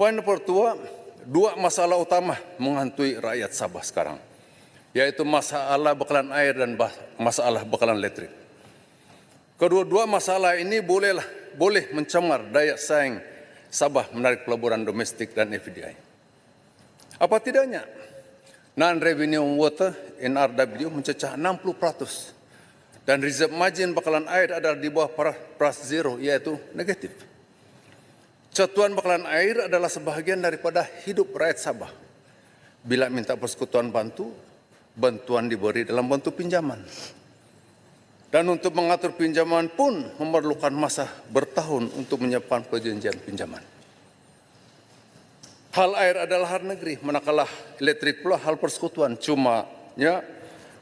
Poin nomor dua masalah utama menghantui rakyat Sabah sekarang, yaitu masalah bekalan air dan masalah bekalan listrik. Kedua-dua masalah ini boleh mencemar daya saing Sabah menarik pelaburan domestik dan FDI. Apa tidaknya, non-revenue water NRW mencecah 60% dan reserve margin bekalan air adalah di bawah plus zero, yaitu negatif. Satuan bekalan air adalah sebahagian daripada hidup rakyat Sabah. Bila minta persekutuan bantuan diberi dalam bentuk pinjaman. Dan untuk mengatur pinjaman pun memerlukan masa bertahun untuk menyiapkan perjanjian pinjaman. Hal air adalah hal negeri, manakala elektrik pula hal persekutuan. Cumanya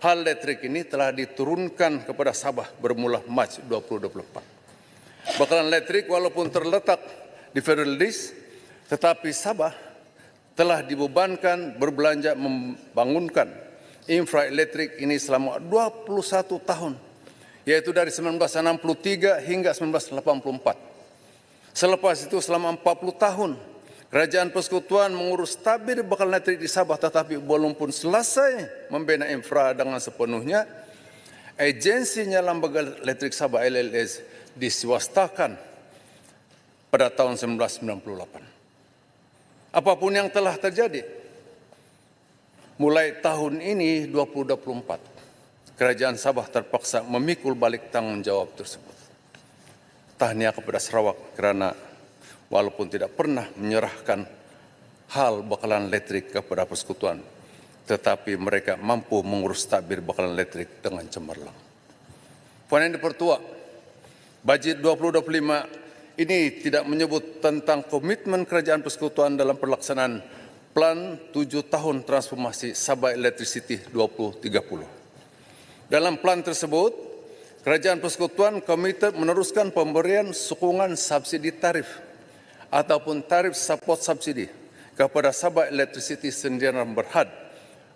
hal elektrik ini telah diturunkan kepada Sabah bermula Mac 2024. Bekalan elektrik walaupun terletak di federal list, tetapi Sabah telah dibebankan berbelanja membangunkan infra elektrik ini selama 21 tahun, yaitu dari 1963 hingga 1984. Selepas itu selama 40 tahun, Kerajaan Persekutuan mengurus tabir bekalan elektrik di Sabah, tetapi belum pun selesai membina infra dengan sepenuhnya, agensinya Lembaga Elektrik Sabah LLS diswastakan pada tahun 1998. Apapun yang telah terjadi, mulai tahun ini 2024, Kerajaan Sabah terpaksa memikul balik tanggung jawab tersebut. Tahniah kepada Sarawak kerana walaupun tidak pernah menyerahkan hal bekalan elektrik kepada persekutuan, tetapi mereka mampu mengurus tabir bekalan elektrik dengan cemerlang. Poin yang pertama, Bajet 2025 ini tidak menyebut tentang komitmen Kerajaan Persekutuan dalam pelaksanaan Plan 7 Tahun Transformasi Sabah Electricity 2030. Dalam plan tersebut, Kerajaan Persekutuan komited meneruskan pemberian sokongan subsidi tarif ataupun tarif support subsidi kepada Sabah Electricity Sdn Berhad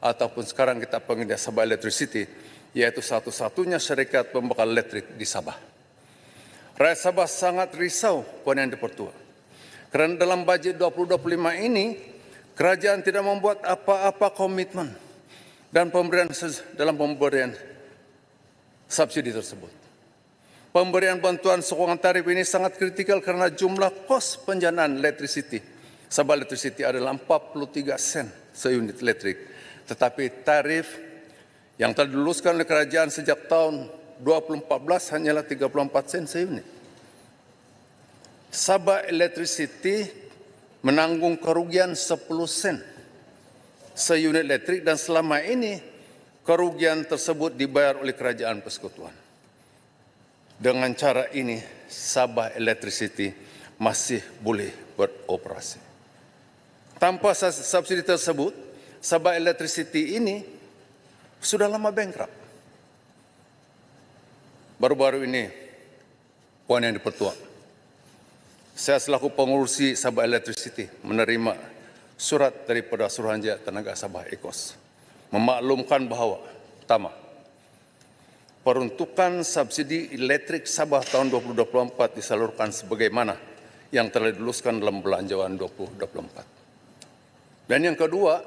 ataupun sekarang kita panggil Sabah Electricity, yaitu satu-satunya syarikat pembekal elektrik di Sabah. Rakyat Sabah sangat risau poin yang dipertua. Kerana dalam bajet 2025 ini, kerajaan tidak membuat apa-apa komitmen dan pemberian subsidi tersebut. Pemberian bantuan sokongan tarif ini sangat kritikal kerana jumlah kos penjanaan elektrisiti Sabah Electricity adalah 43 sen seunit elektrik. Tetapi tarif yang telah diluluskan oleh kerajaan sejak tahun 2014 hanyalah 34 sen seunit. Sabah Electricity menanggung kerugian 10 sen seunit elektrik dan selama ini kerugian tersebut dibayar oleh Kerajaan Persekutuan. Dengan cara ini Sabah Electricity masih boleh beroperasi. Tanpa subsidi tersebut, Sabah Electricity ini sudah lama bankrupt. Baru-baru ini, poin yang dipertua, saya selaku pengurusi Sabah Electricity menerima surat daripada Suruhanjaya Tenaga Sabah EKOS memaklumkan bahawa pertama, peruntukan subsidi elektrik Sabah tahun 2024 disalurkan sebagaimana yang telah diluluskan dalam Belanjawan 2024. Dan yang kedua,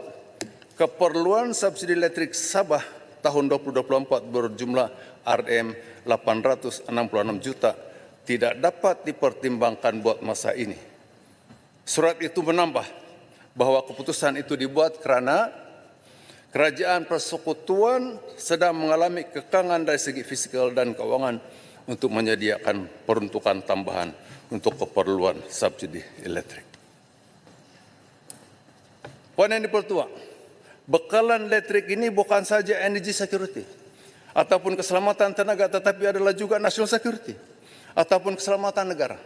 keperluan subsidi elektrik Sabah tahun 2024 berjumlah RM 866 juta tidak dapat dipertimbangkan buat masa ini. Surat itu menambah bahawa keputusan itu dibuat kerana Kerajaan Persekutuan sedang mengalami kekangan dari segi fiskal dan keuangan untuk menyediakan peruntukan tambahan untuk keperluan subsidi elektrik. Poin yang dipertua, bekalan elektrik ini bukan saja energy security ataupun keselamatan tenaga, tetapi adalah juga national security ataupun keselamatan negara.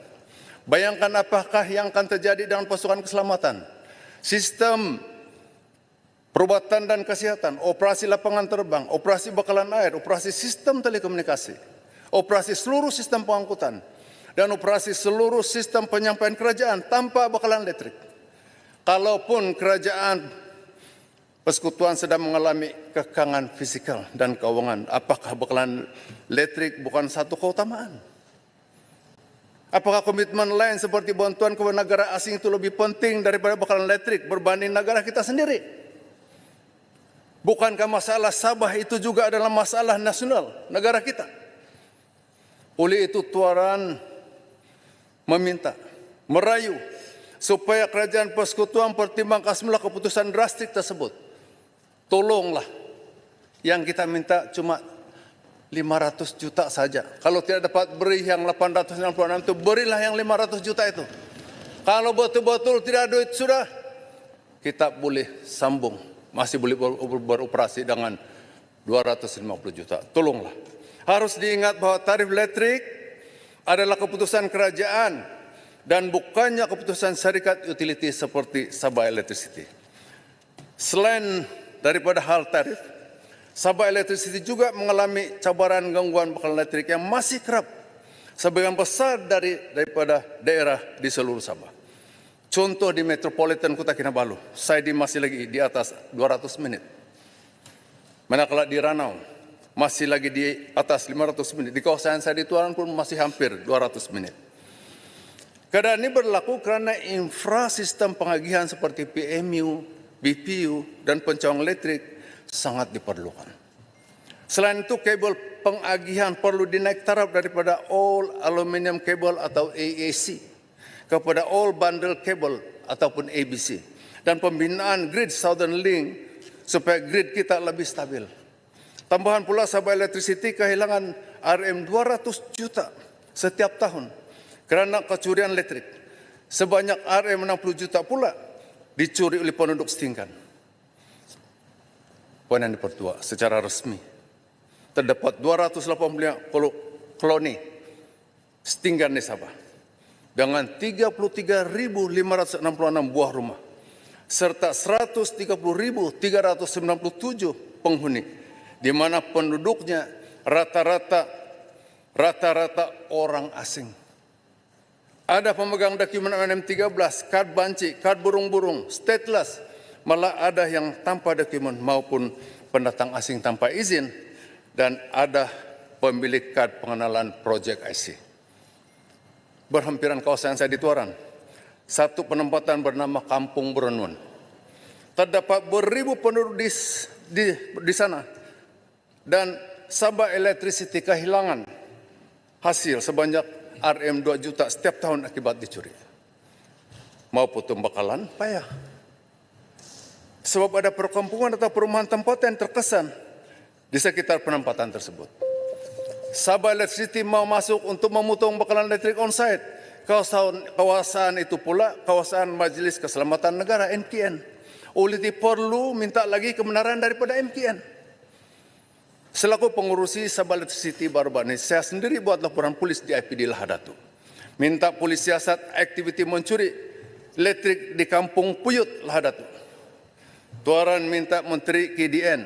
Bayangkan apakah yang akan terjadi dengan pasukan keselamatan, sistem perubatan dan kesihatan, operasi lapangan terbang, operasi bekalan air, operasi sistem telekomunikasi, operasi seluruh sistem pengangkutan, dan operasi seluruh sistem penyampaian kerajaan tanpa bekalan elektrik. Kalaupun kerajaan Persekutuan sedang mengalami kekangan fisikal dan keuangan, apakah bekalan elektrik bukan satu keutamaan? Apakah komitmen lain seperti bantuan kepada negara asing itu lebih penting daripada bakalan listrik berbanding negara kita sendiri? Bukankah masalah Sabah itu juga adalah masalah nasional negara kita? Oleh itu Tuaran meminta, merayu supaya kerajaan persekutuan pertimbangkan semula keputusan drastik tersebut. Tolonglah, yang kita minta cuma 500 juta saja. Kalau tidak dapat beri yang 866 itu, berilah yang 500 juta itu. Kalau betul-betul tidak ada duit sudah, kita boleh sambung. Masih boleh beroperasi dengan 250 juta. Tolonglah. Harus diingat bahwa tarif listrik adalah keputusan kerajaan dan bukannya keputusan syarikat utility seperti Sabah Electricity. Selain daripada hal tarif, Sabah Electricity juga mengalami cabaran gangguan bakalan listrik yang masih kerap sebagian besar daripada daerah di seluruh Sabah. Contoh di Metropolitan Kota Kinabalu, saya masih lagi di atas 200 menit. Manakala di Ranau masih lagi di atas 500 menit. Di kawasan saya di Tuaran pun masih hampir 200 menit. Keadaan ini berlaku karena infrasistem pengagihan seperti PMU, BPU, dan pencawang listrik sangat diperlukan. Selain itu, kabel pengagihan perlu dinaik taraf daripada all aluminium cable atau AAC kepada all bundle cable ataupun ABC, dan pembinaan grid Southern Link supaya grid kita lebih stabil. Tambahan pula Sabah Electricity kehilangan RM 200 juta setiap tahun kerana kecurian listrik. Sebanyak RM 60 juta pula dicuri oleh penduduk setinggan. Poin yang dipertua, secara resmi terdapat 285 koloni setinggan di Sabah dengan 33.566 buah rumah serta 130.397 penghuni, di mana penduduknya rata-rata orang asing. Ada pemegang dokumen MM13, kad banci, kad burung-burung, stateless, malah ada yang tanpa dokumen maupun pendatang asing tanpa izin, dan ada pemilik kad pengenalan Project IC. Berhampiran kawasan saya di Tuaran, satu penempatan bernama Kampung Berenun. Terdapat beribu penduduk di sana, dan Sabah Electricity kehilangan hasil sebanyak RM 2 juta setiap tahun akibat dicuri. Mau putus bakalan payah. Sebab ada perkampungan atau perumahan tempatan yang terkesan di sekitar penempatan tersebut. Sabah Electricity mau masuk untuk memotong bakalan listrik on-site. Kawasan itu pula kawasan Majelis Keselamatan Negara MKN. Oleh itu perlu minta lagi kebenaran daripada MKN. Selaku pengurusi Sabah Electricity baru-baru ini, saya sendiri buat laporan polis di IPD Lahadatu. Minta polis siasat aktiviti mencuri listrik di Kampung Puyut Lahadatu. Tuaran minta Menteri KDN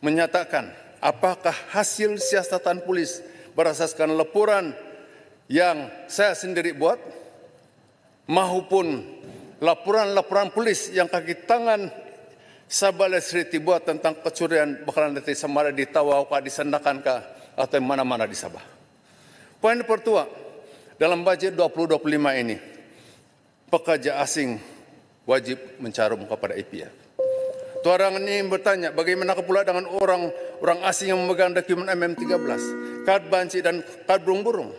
menyatakan apakah hasil siasatan polis berasaskan laporan yang saya sendiri buat maupun laporan-laporan polis yang kaki tangan Sabah Electricity buat tentang kecurian bakalan listrik sama ada di Tawau kah, di Sandakan kah, atau mana-mana di Sabah. Poin pertama, dalam bajet 2025 ini, pekerja asing wajib mencarum kepada EPF. Tuaran ini bertanya, bagaimana pula dengan orang asing yang memegang dokumen MM13, kad banci dan kad burung-burung?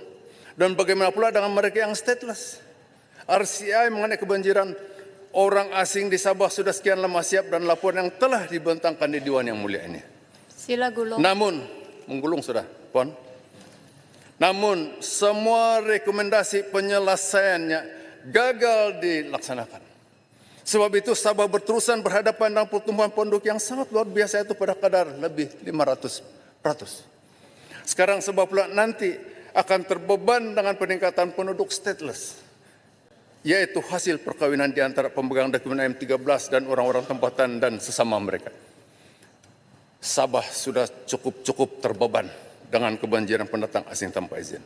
Dan bagaimana pula dengan mereka yang stateless? RCI mengenai kebanjiran orang asing di Sabah sudah sekian lama siap dan laporan yang telah dibentangkan di Dewan Yang Mulia ini. Sila gulung. Namun, menggulung sudah, Puan. Namun, semua rekomendasi penyelesaiannya gagal dilaksanakan. Sebab itu Sabah berterusan berhadapan dengan pertumbuhan penduduk yang sangat luar biasa, itu pada kadar lebih 500%. Sekarang Sabah pula nanti akan terbeban dengan peningkatan penduduk stateless, yaitu hasil perkawinan di antara pemegang dokumen M13 dan orang-orang tempatan dan sesama mereka. Sabah sudah cukup terbeban dengan kebanjiran pendatang asing tanpa izin.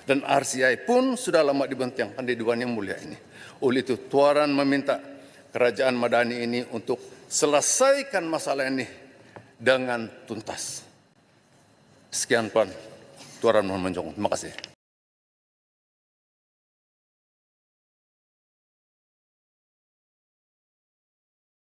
Dan RCI pun sudah lama dibentangkan di Dewan Yang Mulia ini. Oleh itu, Tuaran meminta Kerajaan Madani ini untuk selesaikan masalah ini dengan tuntas. Sekian, Puan. Tuaran mohon menjawab. Terima kasih.